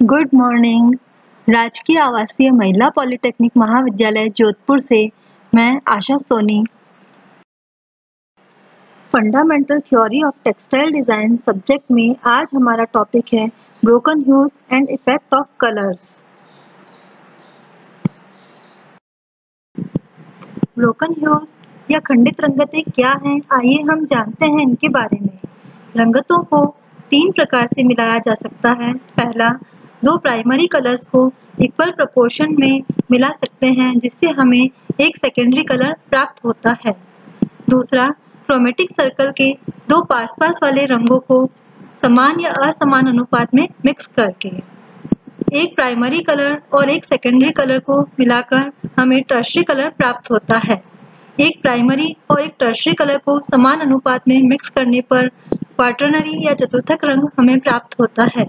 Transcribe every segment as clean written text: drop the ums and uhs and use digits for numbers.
Good morning. राजकीय आवासीय महिला पॉलिटेक्निक महाविद्यालय जोधपुर से मैं Asha Soni. Fundamental theory of textile design subject में आज हमारा टॉपिक है broken hues and effect of colours. Broken hues या खंडित रंगतें क्या हैं, आइए हम जानते हैं इनके बारे में। रंगतों को तीन प्रकार से मिलाया जा सकता है। पहला, दो प्राइमरी कलर्स को इक्वल प्रोपोर्शन में मिला सकते हैं जिससे हमें एक सेकेंडरी कलर प्राप्त होता है। दूसरा, क्रोमेटिक सर्कल के दो पास पास वाले रंगों को समान या असमान अनुपात में मिक्स करके एक प्राइमरी कलर और एक सेकेंडरी कलर को मिलाकर हमें टर्शियरी कलर प्राप्त होता है। एक प्राइमरी और एक टर्शियरी कलर को समान अनुपात में मिक्स करने पर क्वाटरनरी या चतुर्थक रंग हमें प्राप्त होता है।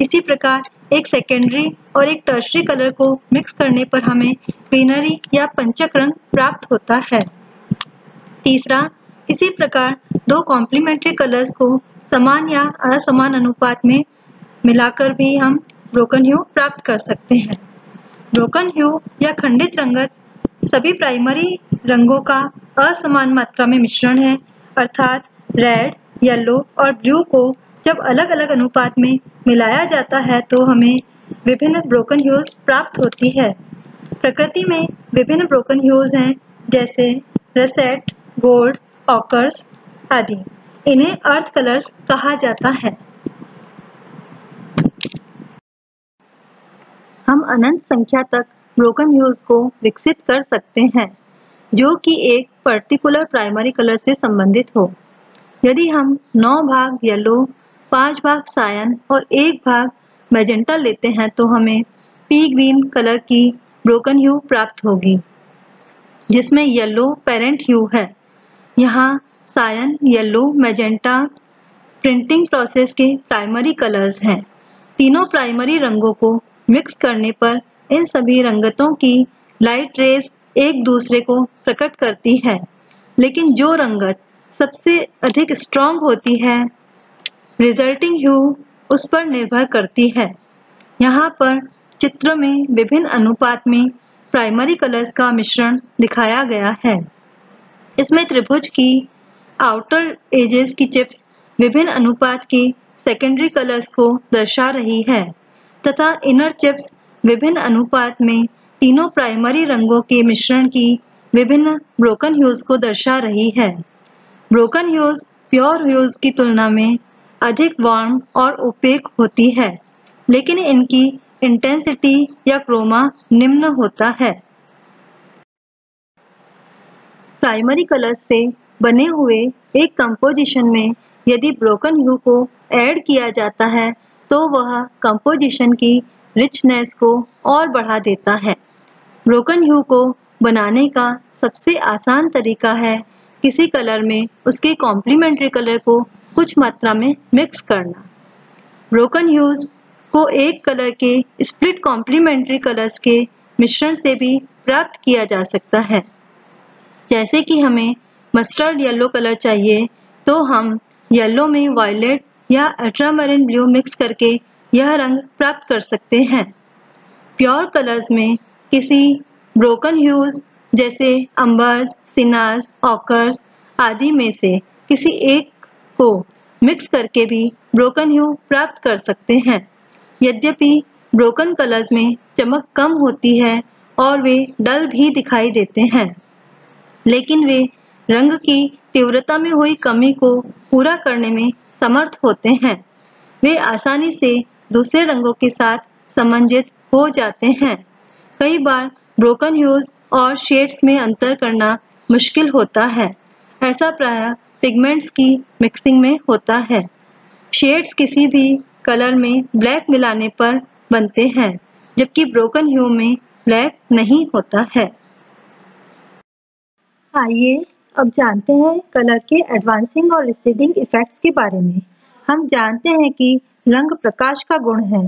इसी प्रकार एक सेकेंडरी और एक टर्शियरी कलर को मिक्स करने पर हमें क्वीनरी या पंचक रंग प्राप्त होता है। तीसरा, इसी प्रकार दो कॉम्प्लीमेंट्री कलर्स को समान या असमान अनुपात में मिलाकर भी हम ब्रोकन ह्यू प्राप्त कर सकते हैं। ब्रोकन ह्यू या खंडित रंगत सभी प्राइमरी रंगों का असमान मात्रा में मिश्रण है, अर्थात रेड, येलो और ब्लू को जब अलग अलग अनुपात में मिलाया जाता है तो हमें विभिन्न ब्रोकन ह्यूज प्राप्त होती है। प्रकृति में विभिन्न ब्रोकन ह्यूज हैं, जैसे रसेट, गोल्ड, ऑकर्स आदि। इन्हें अर्थ कलर्स कहा जाता है। हम अनंत संख्या तक ब्रोकन ह्यूज को विकसित कर सकते हैं जो कि एक पर्टिकुलर प्राइमरी कलर से संबंधित हो। यदि हम 9 भाग येलो, 5 भाग सायन और 1 भाग मैजेंटा लेते हैं तो हमें पी ग्रीन कलर की ब्रोकन ह्यू प्राप्त होगी, जिसमें येलो पेरेंट ह्यू है। यहाँ cyan, yellow, magenta printing process के प्राइमरी कलर्स हैं। तीनों प्राइमरी रंगों को मिक्स करने पर इन सभी रंगतों की लाइट रेज एक दूसरे को प्रकट करती है, लेकिन जो रंगत सबसे अधिक स्ट्रॉन्ग होती है, रिजल्टिंग ह्यू उस पर निर्भर करती है। यहाँ पर चित्र में विभिन्न अनुपात में प्राइमरी कलर्स का मिश्रण दिखाया गया है। इसमें त्रिभुज की आउटर एजेस की चिप्स विभिन्न अनुपात के सेकेंडरी कलर्स को दर्शा रही है तथा इनर चिप्स विभिन्न अनुपात में तीनों प्राइमरी रंगों के मिश्रण की विभिन्न ब्रोकन ह्यूज को दर्शा रही है। ब्रोकन ह्यूज प्योर ह्यूज की तुलना में अधिक वार्म और ओपेक होती है, लेकिन इनकी इंटेंसिटी या क्रोमा निम्न होता है। प्राइमरी कलर्स से बने हुए एक कंपोजिशन में यदि ब्रोकन ह्यू को ऐड किया जाता है तो वह कंपोजिशन की रिचनेस को और बढ़ा देता है। ब्रोकन ह्यू को बनाने का सबसे आसान तरीका है किसी कलर में उसके कॉम्प्लीमेंट्री कलर को कुछ मात्रा में मिक्स करना। ब्रोकन ह्यूज को एक कलर के स्प्लिट कॉम्प्लीमेंट्री कलर्स के मिश्रण से भी प्राप्त किया जा सकता है। जैसे कि हमें मस्टर्ड येलो कलर चाहिए तो हम येलो में वायलेट या अल्ट्रामरीन ब्लू मिक्स करके यह रंग प्राप्त कर सकते हैं। प्योर कलर्स में किसी ब्रोकन ह्यूज जैसे अंबर्स, सिनाज, ऑकर्स आदि में से किसी एक को मिक्स करके भी ब्रोकन ह्यू प्राप्त कर सकते हैं। यद्यपि ब्रोकन कलर्स में चमक कम होती है और वे डल भी दिखाई देते हैं, लेकिन वे रंग की तीव्रता में हुई कमी को पूरा करने में समर्थ होते हैं। वे आसानी से दूसरे रंगों के साथ समंजित हो जाते हैं। कई बार ब्रोकन ह्यूज और शेड्स में अंतर करना मुश्किल होता है। ऐसा प्रायः पिगमेंट्स की मिक्सिंग में होता है। शेड्स किसी भी कलर में ब्लैक मिलाने पर बनते हैं, जबकि ब्रोकन ह्यू में ब्लैक नहीं होता है। आइए अब जानते हैं कलर के एडवांसिंग और रिसीडिंग इफेक्ट्स के बारे में। हम जानते हैं कि रंग प्रकाश का गुण है।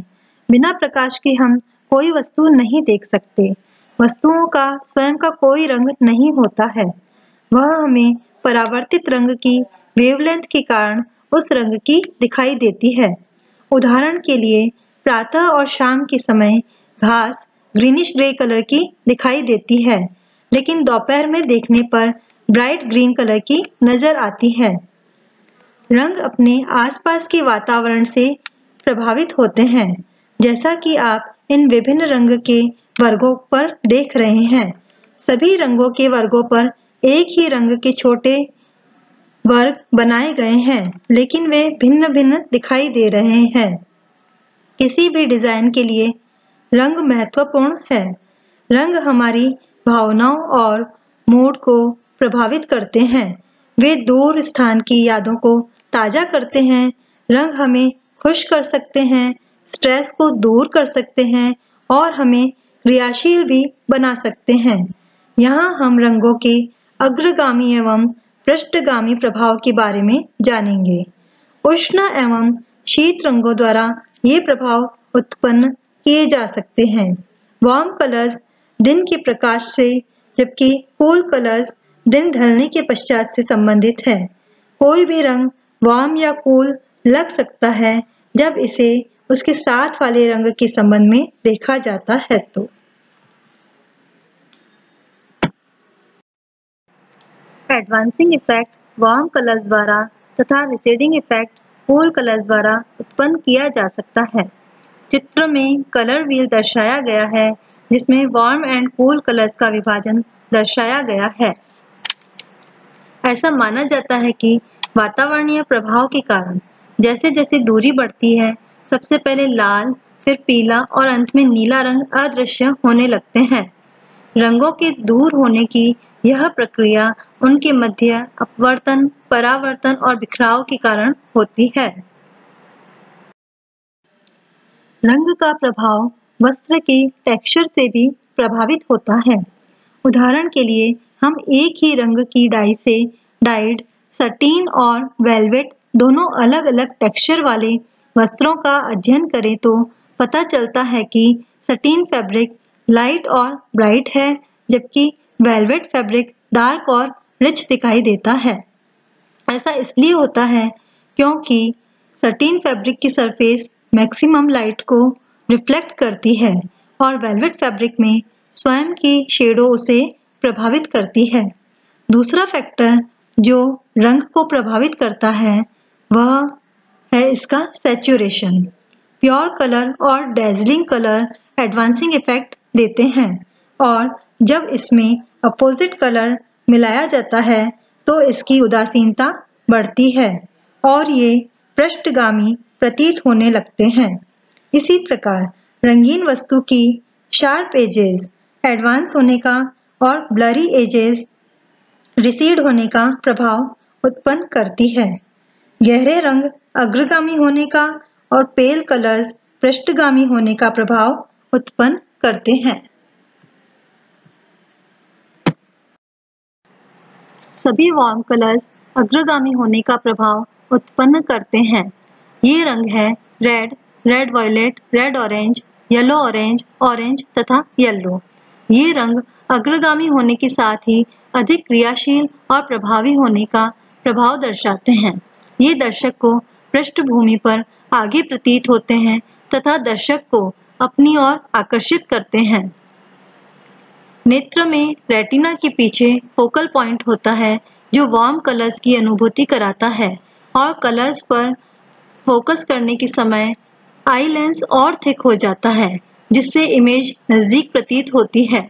बिना प्रकाश के हम कोई वस्तु नहीं देख सकते। वस्तुओं का स्वयं का कोई रंग नहीं होता है, वह हमें परावर्तित रंग की वेवलेंथ के कारण उस रंग की दिखाई देती है। उदाहरण के लिए प्रातः और शाम के समय घास ग्रीनिश ग्रे कलर की दिखाई देती है, लेकिन दोपहर में देखने पर ब्राइट ग्रीन कलर की नजर आती है। रंग अपने आसपास के वातावरण से प्रभावित होते हैं, जैसा कि आप इन विभिन्न रंग के वर्गों पर देख रहे हैं। सभी रंगों के वर्गों पर एक ही रंग के छोटे वर्ग बनाए गए हैं, लेकिन वे भिन्न-भिन्न दिखाई दे रहे हैं। किसी भी डिजाइन के लिए रंग महत्वपूर्ण है। रंग हमारी भावनाओं और मूड को प्रभावित करते हैं। वे दूर स्थान की यादों को ताजा करते हैं। रंग हमें खुश कर सकते हैं, स्ट्रेस को दूर कर सकते हैं और हमें क्रियाशील भी बना सकते हैं। यहाँ हम रंगों के अग्रगामी एवं पृष्ठगामी प्रभाव के बारे में जानेंगे। उष्ण एवं शीत रंगों द्वारा ये प्रभाव उत्पन्न किए जा सकते हैं। वार्म कलर्स दिन के प्रकाश से, जबकि कूल कलर्स दिन ढलने के पश्चात से संबंधित है। कोई भी रंग वार्म या कूल लग सकता है जब इसे उसके साथ वाले रंग के संबंध में देखा जाता है तो। एडवांसिंग इफेक्ट वार्म कलर्स द्वारा तथा रिसेडिंग इफेक्ट कूल कलर्स द्वारा उत्पन्न किया जा सकता है। चित्र में कलर व्हील दर्शाया गया है, जिसमें वार्म एंड कूल कलर्स का विभाजन दर्शाया गया है। ऐसा माना जाता है कि वातावरणीय प्रभाव के कारण जैसे जैसे दूरी बढ़ती है, सबसे पहले लाल, फिर पीला और अंत में नीला रंग अदृश्य होने लगते हैं। रंगों के दूर होने की यह प्रक्रिया उनके मध्य अपवर्तन, परावर्तन और बिखराव के कारण होती है। रंग का प्रभाव वस्त्र के टेक्सचर से भी प्रभावित होता है। उदाहरण के लिए हम एक ही रंग की डाई से डाइड सटीन और वेलवेट दोनों अलग-अलग टेक्सचर वाले वस्त्रों का अध्ययन करें तो पता चलता है कि सटीन फैब्रिक लाइट और ब्राइट है, जबकि वेलवेट फैब्रिक डार्क और रिच दिखाई देता है। ऐसा इसलिए होता है क्योंकि सटीन फैब्रिक की सरफेस मैक्सिमम लाइट को रिफ्लेक्ट करती है और वेलवेट फैब्रिक में स्वयं की शेडो उसे प्रभावित करती है। दूसरा फैक्टर जो रंग को प्रभावित करता है वह है इसका सैचुरेशन। प्योर कलर और डेज़लिंग कलर एडवांसिंग इफेक्ट देते हैं और जब इसमें अपोजिट कलर मिलाया जाता है तो इसकी उदासीनता बढ़ती है और ये पृष्ठगामी प्रतीत होने लगते हैं। इसी प्रकार रंगीन वस्तु की शार्प एजेस एडवांस होने का और ब्लरी एजेस रिसीड होने का प्रभाव उत्पन्न करती है। गहरे रंग अग्रगामी होने का और पेल कलर्स पृष्ठगामी होने का प्रभाव उत्पन्न करते हैं। सभी वार्म कलर्स अग्रगामी होने का प्रभाव उत्पन्न करते हैं। ये रंग है red, red violet, red orange, yellow orange, orange तथा येलो। ये रंग अग्रगामी होने के साथ ही अधिक क्रियाशील और प्रभावी होने का प्रभाव दर्शाते हैं। ये दर्शक को पृष्ठभूमि पर आगे प्रतीत होते हैं तथा दर्शक को अपनी ओर आकर्षित करते हैं। नेत्र में रेटिना के पीछे फोकल पॉइंट होता है जो वार्म कलर्स की अनुभूति कराता है और कलर्स पर फोकस करने के समय आई लेंस और थिक हो जाता है, जिससे इमेज नजदीक प्रतीत होती है।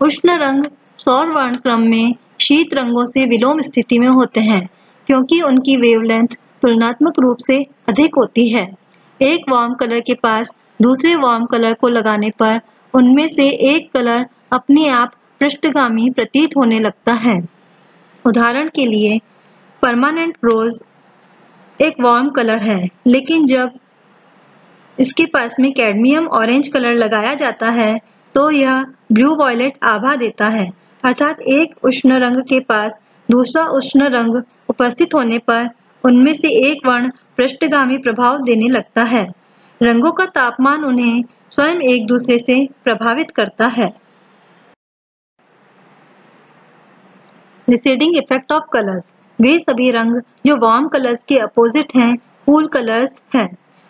उष्ण रंग सौर वर्णक्रम में शीत रंगों से विलोम स्थिति में होते हैं क्योंकि उनकी वेवलेंथ तुलनात्मक रूप से अधिक होती है। एक वार्म कलर के पास दूसरे वार्म कलर को लगाने पर उनमें से एक कलर अपने आप पृष्ठगामी प्रतीत होने लगता है। उदाहरण के लिए परमानेंट रोज एक वार्म कलर है, लेकिन जब इसके पास में कैडमियम ऑरेंज कलर लगाया जाता है तो यह ब्लू वॉयलेट आभा देता है। अर्थात एक उष्ण रंग के पास दूसरा उष्ण रंग उपस्थित होने पर उनमें से एक वर्ण पृष्ठगामी प्रभाव देने लगता है। रंगों का तापमान उन्हें स्वयं एक दूसरे से प्रभावित करता है। रिसेडिंग इफेक्ट ऑफ कलर्स वे सभी रंग जो वार्म कलर्स के अपोजिट हैं, कूल कलर्स हैं।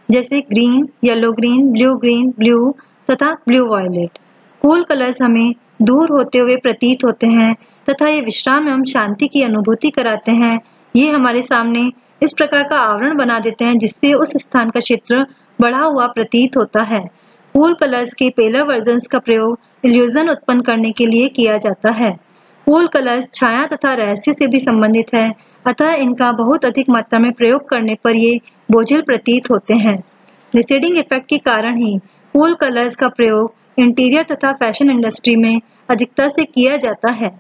जैसे ग्रीन, येलो ग्रीन, ब्लू तथा ब्लू वॉयलेट। कूल कलर्स हमें दूर होते हुए प्रतीत होते हैं तथा ये विश्राम एवं शांति की अनुभूति कराते हैं। ये हमारे सामने इस प्रकार का आवरण बना देते हैं जिससे उस स्थान का क्षेत्र बढ़ा हुआ प्रतीत होता है। कूल कलर्स के पेलर वर्जन्स का प्रयोग इल्यूजन उत्पन्न करने के लिए किया जाता है। कूल कलर्स छाया तथा रहस्य से भी संबंधित है, अतः इनका बहुत अधिक मात्रा में प्रयोग करने पर ये बोझिल प्रतीत होते हैं। रिसेडिंग इफेक्ट के कारण ही कूल कलर्स का प्रयोग इंटीरियर तथा फैशन इंडस्ट्री में अधिकता से किया जाता है।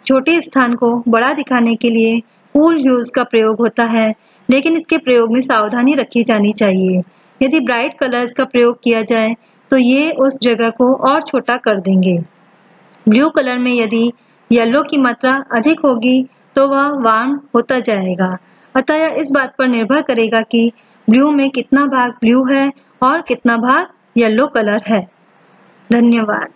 छोटे स्थान को बड़ा दिखाने के लिए कूल ह्यूज का प्रयोग होता है, लेकिन इसके प्रयोग में सावधानी रखी जानी चाहिए। यदि ब्राइट कलर्स का प्रयोग किया जाए तो ये उस जगह को और छोटा कर देंगे। ब्लू कलर में यदि येलो की मात्रा अधिक होगी तो वह वार्म होता जाएगा, अतः यह इस बात पर निर्भर करेगा कि ब्लू में कितना भाग ब्लू है और कितना भाग येलो कलर है। धन्यवाद।